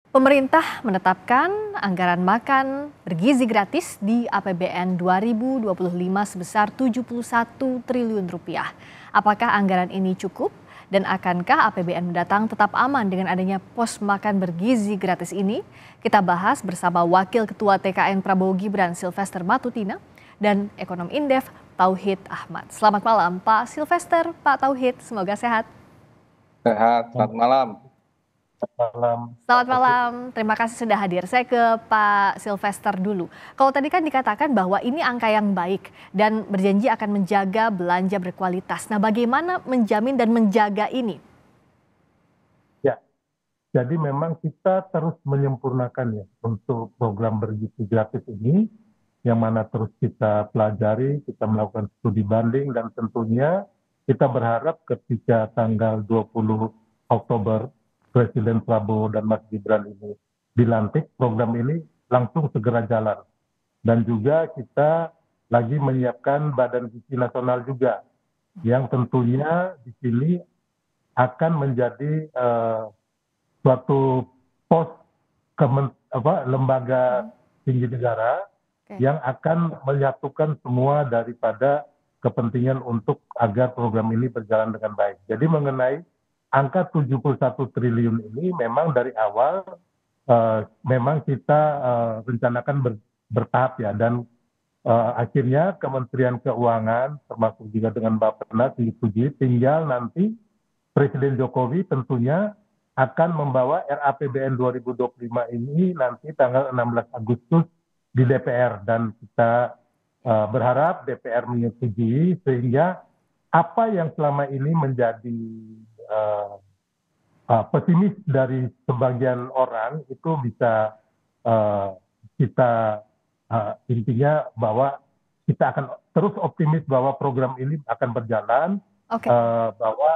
Pemerintah menetapkan anggaran makan bergizi gratis di APBN 2025 sebesar 71 triliun rupiah. Apakah anggaran ini cukup dan akankah APBN mendatang tetap aman dengan adanya pos makan bergizi gratis ini? Kita bahas bersama Wakil Ketua TKN Prabowo Gibran Silvester Matutina dan Ekonom Indef Tauhid Ahmad. Selamat malam Pak Silvester, Pak Tauhid, semoga sehat. Sehat, selamat malam. Malam. Selamat malam, terima kasih sudah hadir. Saya ke Pak Silvester dulu. Kalau tadi kan dikatakan bahwa ini angka yang baik dan berjanji akan menjaga belanja berkualitas. Nah, bagaimana menjamin dan menjaga ini? Ya, jadi memang kita terus menyempurnakan ya untuk program bergizi gratis ini, yang mana terus kita pelajari, kita melakukan studi banding, dan tentunya kita berharap ketika tanggal 20 Oktober Presiden Prabowo dan Mas Gibran ini dilantik, program ini langsung segera jalan. Dan juga kita lagi menyiapkan Badan Gizi Nasional juga, yang tentunya di sini akan menjadi suatu pos lembaga tinggi negara yang akan menyatukan semua daripada kepentingan untuk agar program ini berjalan dengan baik. Jadi mengenai angka 71 triliun ini memang dari awal memang kita rencanakan bertahap ya, dan akhirnya Kementerian Keuangan termasuk juga dengan Bappenas disetujui, tinggal nanti Presiden Jokowi tentunya akan membawa RAPBN 2025 ini nanti tanggal 16 Agustus di DPR, dan kita berharap DPR menyetujui sehingga apa yang selama ini menjadi pesimis dari sebagian orang itu bisa kita intinya bahwa kita akan terus optimis bahwa program ini akan berjalan, bahwa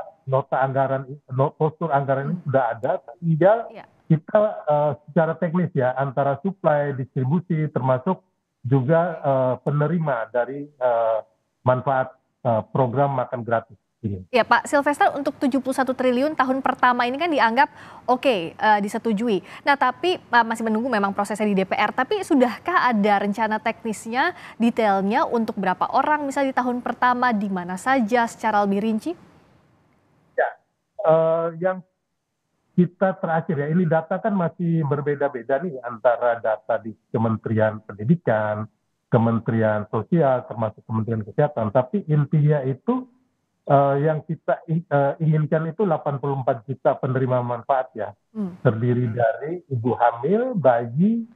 postur anggaran ini sudah ada, tinggal kita secara teknis ya antara supply, distribusi, termasuk juga penerima dari manfaat program makan gratis ini. Ya Pak Silvester, untuk 71 triliun tahun pertama ini kan dianggap oke, disetujui. Nah tapi masih menunggu memang prosesnya di DPR, tapi sudahkah ada rencana teknisnya, detailnya untuk berapa orang misalnya di tahun pertama, di mana saja secara lebih rinci? Ya, yang kita terakhir ya, ini data kan masih berbeda-beda nih antara data di Kementerian Pendidikan, Kementerian Sosial, termasuk Kementerian Kesehatan. Tapi intinya itu yang kita inginkan itu 84 juta penerima manfaat ya. Terdiri dari ibu hamil, bayi,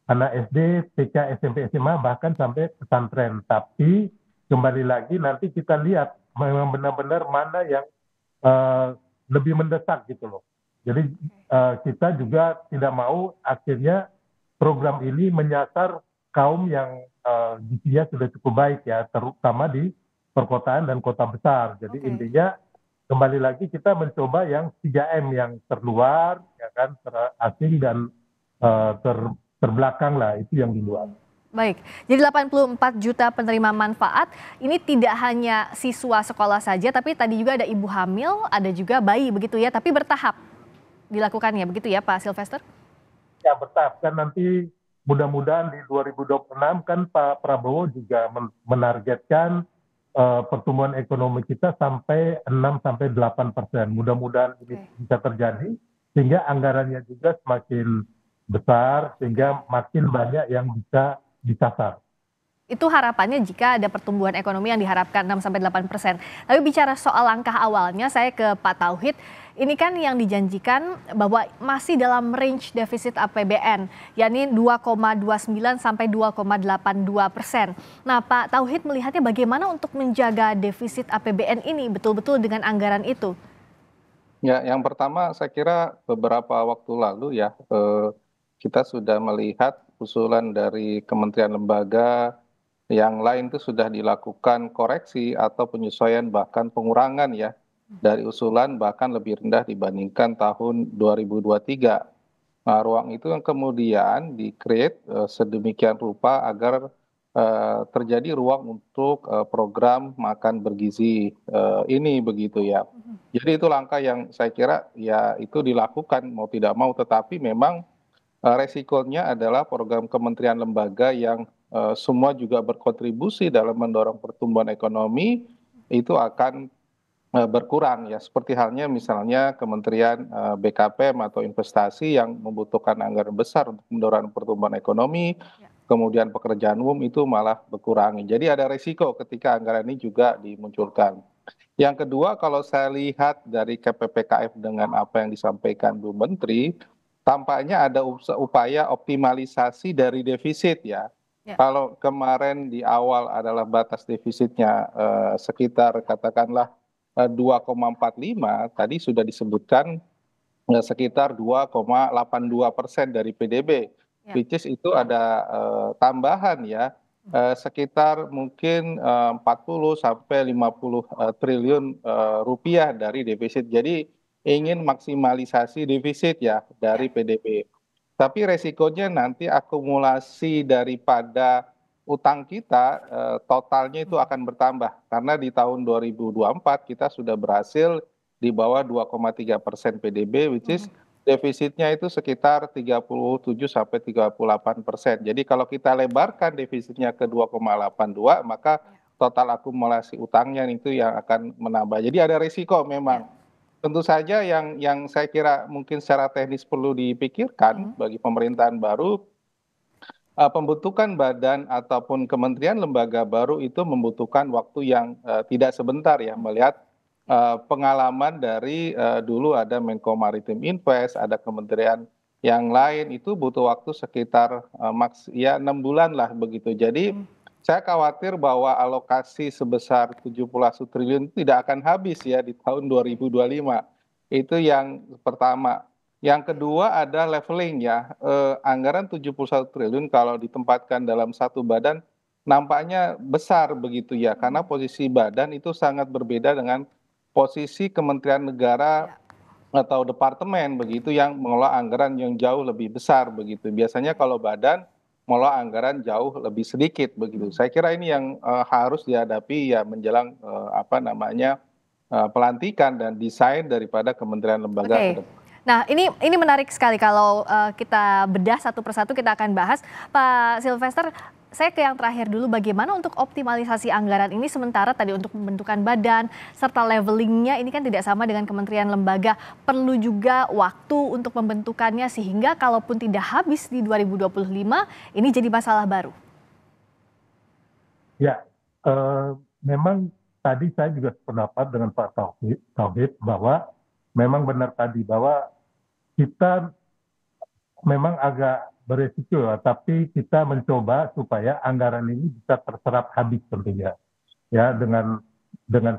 anak SD, TK, SMP, SMA, bahkan sampai pesantren. Tapi kembali lagi nanti kita lihat memang benar-benar mana yang lebih mendesak gitu loh. Jadi kita juga tidak mau akhirnya program ini menyasar kaum yang gizinya sudah cukup baik ya, terutama di perkotaan dan kota besar. Jadi intinya kembali lagi kita mencoba yang 3M yang terluar, ya kan, terasing dan terbelakang lah, itu yang di luar. Baik, jadi 84 juta penerima manfaat, ini tidak hanya siswa sekolah saja, tapi tadi juga ada ibu hamil, ada juga bayi begitu ya, tapi bertahap dilakukannya begitu ya Pak Silvester? Ya bertahap, kan nanti mudah-mudahan di 2026 kan Pak Prabowo juga menargetkan pertumbuhan ekonomi kita sampai 6-8%. Mudah-mudahan ini bisa terjadi sehingga anggarannya juga semakin besar sehingga makin banyak yang bisa disasar. Itu harapannya jika ada pertumbuhan ekonomi yang diharapkan 6-8%. Tapi bicara soal langkah awalnya, saya ke Pak Tauhid. Ini kan yang dijanjikan bahwa masih dalam range defisit APBN, yakni 2,29 sampai 2,82%. Nah Pak Tauhid melihatnya bagaimana untuk menjaga defisit APBN ini betul-betul dengan anggaran itu? Ya, yang pertama saya kira beberapa waktu lalu ya, kita sudah melihat usulan dari kementerian lembaga yang lain itu sudah dilakukan koreksi atau penyesuaian bahkan pengurangan ya dari usulan bahkan lebih rendah dibandingkan tahun 2023. Nah, ruang itu yang kemudian di-create sedemikian rupa agar terjadi ruang untuk program makan bergizi ini begitu ya. Jadi itu langkah yang saya kira ya itu dilakukan mau tidak mau, tetapi memang resikonya adalah program kementerian lembaga yang semua juga berkontribusi dalam mendorong pertumbuhan ekonomi itu akan berkurang ya, seperti halnya misalnya Kementerian BKPM atau investasi yang membutuhkan anggaran besar untuk mendorong pertumbuhan ekonomi, kemudian pekerjaan umum itu malah berkurang. Jadi ada risiko ketika anggaran ini juga dimunculkan. Yang kedua, kalau saya lihat dari KPPKF dengan apa yang disampaikan Bu Menteri, tampaknya ada upaya optimalisasi dari defisit ya. Ya. Kalau kemarin di awal adalah batas defisitnya sekitar katakanlah 2,45, tadi sudah disebutkan sekitar 2,82% dari PDB, Ya. which is itu ada tambahan ya, sekitar mungkin 40 sampai 50 triliun rupiah dari defisit. Jadi ingin maksimalisasi defisit ya dari PDB. Tapi resikonya nanti akumulasi daripada utang kita totalnya itu akan bertambah karena di tahun 2024 kita sudah berhasil di bawah 2,3% PDB, which is defisitnya itu sekitar 37 sampai 38%. Jadi kalau kita lebarkan defisitnya ke 2,82, maka total akumulasi utangnya itu yang akan menambah. Jadi ada risiko memang. Tentu saja yang saya kira mungkin secara teknis perlu dipikirkan bagi pemerintahan baru, pembentukan badan ataupun kementerian lembaga baru itu membutuhkan waktu yang tidak sebentar ya, melihat pengalaman dari dulu ada Menko Maritim Invest, ada kementerian yang lain itu butuh waktu sekitar ya 6 bulan lah begitu. Jadi saya khawatir bahwa alokasi sebesar 71 triliun tidak akan habis ya di tahun 2025. Itu yang pertama. Yang kedua ada leveling ya, anggaran 71 triliun kalau ditempatkan dalam satu badan nampaknya besar begitu ya, karena posisi badan itu sangat berbeda dengan posisi kementerian negara atau departemen begitu yang mengelola anggaran yang jauh lebih besar begitu. Biasanya kalau badan mengelola anggaran jauh lebih sedikit begitu. Saya kira ini yang harus dihadapi ya menjelang pelantikan dan desain daripada kementerian lembaga ke depan. Nah, ini menarik sekali kalau kita bedah satu persatu kita akan bahas. Pak Sylvester, saya ke yang terakhir dulu, bagaimana untuk optimalisasi anggaran ini sementara tadi untuk pembentukan badan serta levelingnya ini kan tidak sama dengan kementerian lembaga, perlu juga waktu untuk pembentukannya sehingga kalaupun tidak habis di 2025 ini jadi masalah baru. Ya, memang tadi saya juga sependapat dengan Pak Tauhid bahwa memang benar tadi bahwa kita memang agak beresiko, tapi kita mencoba supaya anggaran ini bisa terserap habis tentunya. Ya, dengan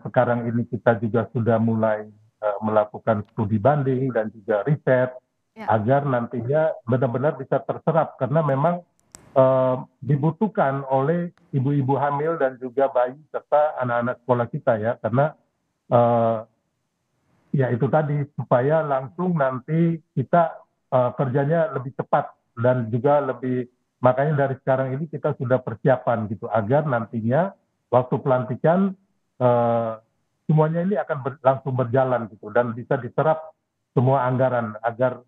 sekarang ini kita juga sudah mulai melakukan studi banding dan juga riset agar nantinya benar-benar bisa terserap karena memang dibutuhkan oleh ibu-ibu hamil dan juga bayi serta anak-anak sekolah kita ya, karena ya itu tadi supaya langsung nanti kita kerjanya lebih cepat dan juga makanya dari sekarang ini kita sudah persiapan gitu agar nantinya waktu pelantikan semuanya ini akan langsung berjalan gitu dan bisa diserap semua anggaran agar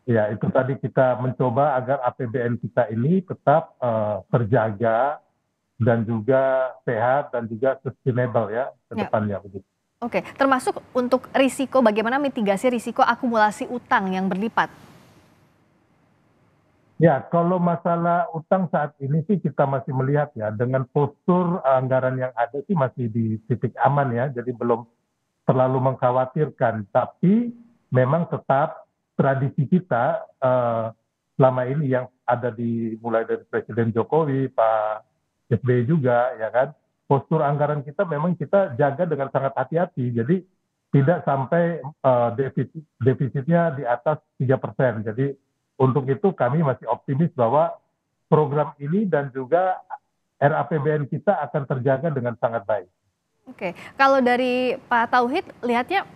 ya itu tadi kita mencoba agar APBN kita ini tetap terjaga dan juga sehat dan juga sustainable ya ke depannya begitu. Oke, termasuk untuk risiko, bagaimana mitigasi risiko akumulasi utang yang berlipat? Ya, kalau masalah utang saat ini sih kita masih melihat ya, dengan postur anggaran yang ada sih masih di titik aman ya, jadi belum terlalu mengkhawatirkan. Tapi memang tetap tradisi kita selama ini yang ada mulai dari Presiden Jokowi, Pak SBY juga, ya kan, postur anggaran kita memang kita jaga dengan sangat hati-hati. Jadi tidak sampai defisitnya di atas 3%. Jadi untuk itu kami masih optimis bahwa program ini dan juga RAPBN kita akan terjaga dengan sangat baik. Oke, kalau dari Pak Tauhid lihatnya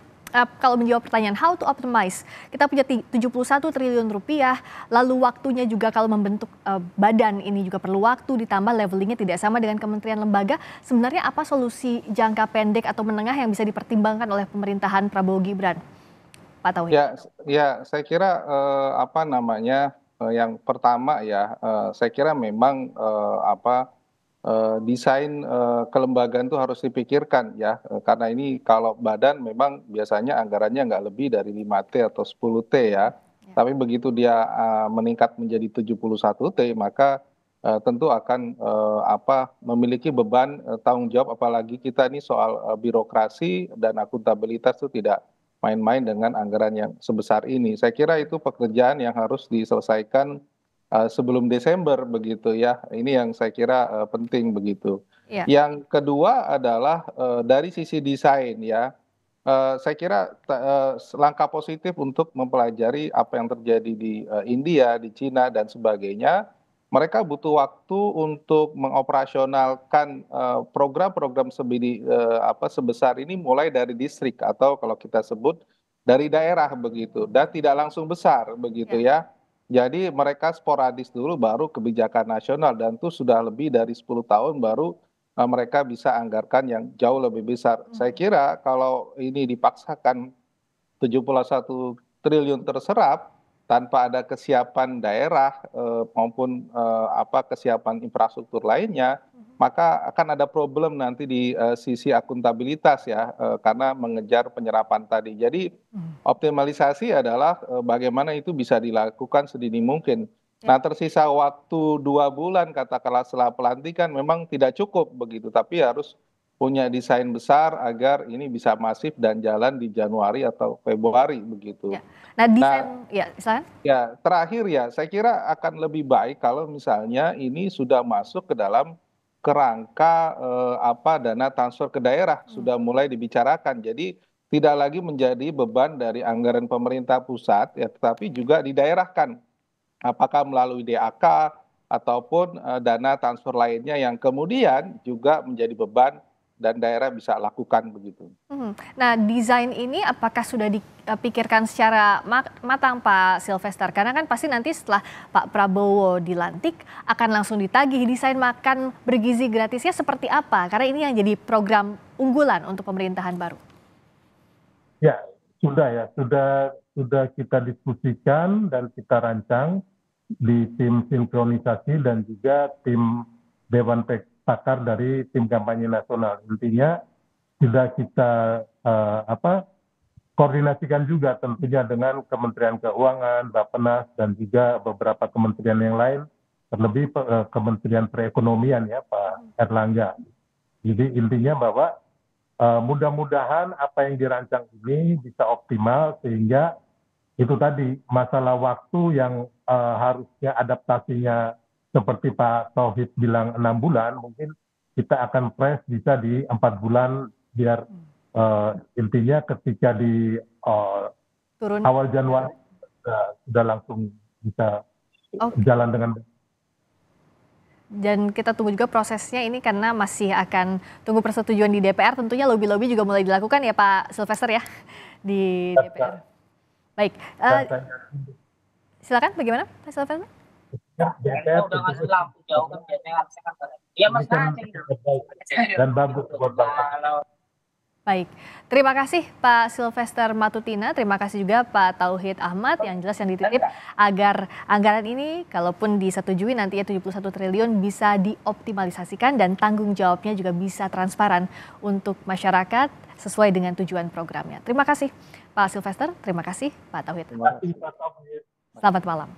kalau menjawab pertanyaan how to optimize, kita punya 71 triliun rupiah, lalu waktunya juga kalau membentuk badan ini juga perlu waktu, ditambah levelingnya tidak sama dengan kementerian lembaga. Sebenarnya apa solusi jangka pendek atau menengah yang bisa dipertimbangkan oleh pemerintahan Prabowo Gibran, Pak Tauhid? Ya, saya kira yang pertama ya, saya kira memang desain kelembagaan itu harus dipikirkan ya, karena ini kalau badan memang biasanya anggarannya nggak lebih dari 5T atau 10T ya. Tapi begitu dia meningkat menjadi 71T, maka tentu akan memiliki beban tanggung jawab, apalagi kita ini soal birokrasi dan akuntabilitas itu tidak main-main dengan anggaran yang sebesar ini. Saya kira itu pekerjaan yang harus diselesaikan sebelum Desember begitu ya. Ini yang saya kira penting begitu. Iya. Yang kedua adalah dari sisi desain ya. Saya kira langkah positif untuk mempelajari apa yang terjadi di India, di Cina dan sebagainya. Mereka butuh waktu untuk mengoperasionalkan program-program sebesar ini mulai dari distrik atau kalau kita sebut dari daerah begitu, dan tidak langsung besar begitu ya. Jadi mereka sporadis dulu baru kebijakan nasional, dan itu sudah lebih dari 10 tahun baru mereka bisa anggarkan yang jauh lebih besar. Saya kira kalau ini dipaksakan 71 triliun terserap tanpa ada kesiapan daerah maupun kesiapan infrastruktur lainnya, maka akan ada problem nanti di sisi akuntabilitas ya, karena mengejar penyerapan tadi. Jadi optimalisasi adalah bagaimana itu bisa dilakukan sedini mungkin. Nah, tersisa waktu 2 bulan katakanlah setelah pelantikan memang tidak cukup begitu, tapi harus punya desain besar agar ini bisa masif dan jalan di Januari atau Februari begitu. Nah, desain silakan. Ya, terakhir ya, saya kira akan lebih baik kalau misalnya ini sudah masuk ke dalam kerangka dana transfer ke daerah sudah mulai dibicarakan. Jadi tidak lagi menjadi beban dari anggaran pemerintah pusat ya, tetapi juga didaerahkan. Apakah melalui DAK ataupun dana transfer lainnya yang kemudian juga menjadi beban dan daerah bisa lakukan begitu. Nah, desain ini apakah sudah dipikirkan secara matang Pak Silvester? Karena kan pasti nanti setelah Pak Prabowo dilantik akan langsung ditagih desain makan bergizi gratisnya seperti apa? Karena ini yang jadi program unggulan untuk pemerintahan baru. Ya, sudah kita diskusikan dan kita rancang di tim sinkronisasi dan juga tim Dewan Pakar dari tim kampanye nasional. Intinya sudah kita koordinasikan juga tentunya dengan Kementerian Keuangan, Bappenas dan juga beberapa kementerian yang lain, terlebih Kementerian Perekonomian ya Pak Erlangga. Jadi intinya bahwa mudah-mudahan apa yang dirancang ini bisa optimal sehingga itu tadi masalah waktu yang harusnya adaptasinya seperti Pak Tauhid bilang 6 bulan, mungkin kita akan fresh bisa di 4 bulan biar intinya ketika di awal Januari sudah langsung bisa jalan dengan. Dan kita tunggu juga prosesnya ini karena masih akan tunggu persetujuan di DPR, tentunya lobby-lobby juga mulai dilakukan ya Pak Silvester ya di DPR. Baik, silakan bagaimana Pak Silvester? DPR udah ngasih lampu jauh kan biasanya iya Mas dan bagus buat bangsa. Baik, terima kasih Pak Silvester Matutina, terima kasih juga Pak Tauhid Ahmad yang jelas yang dititip agar anggaran ini kalaupun disetujui nantinya 71 triliun bisa dioptimalisasikan dan tanggung jawabnya juga bisa transparan untuk masyarakat sesuai dengan tujuan programnya. Terima kasih Pak Silvester, terima kasih Pak Tauhid. Terima kasih Pak Tauhid. Selamat malam.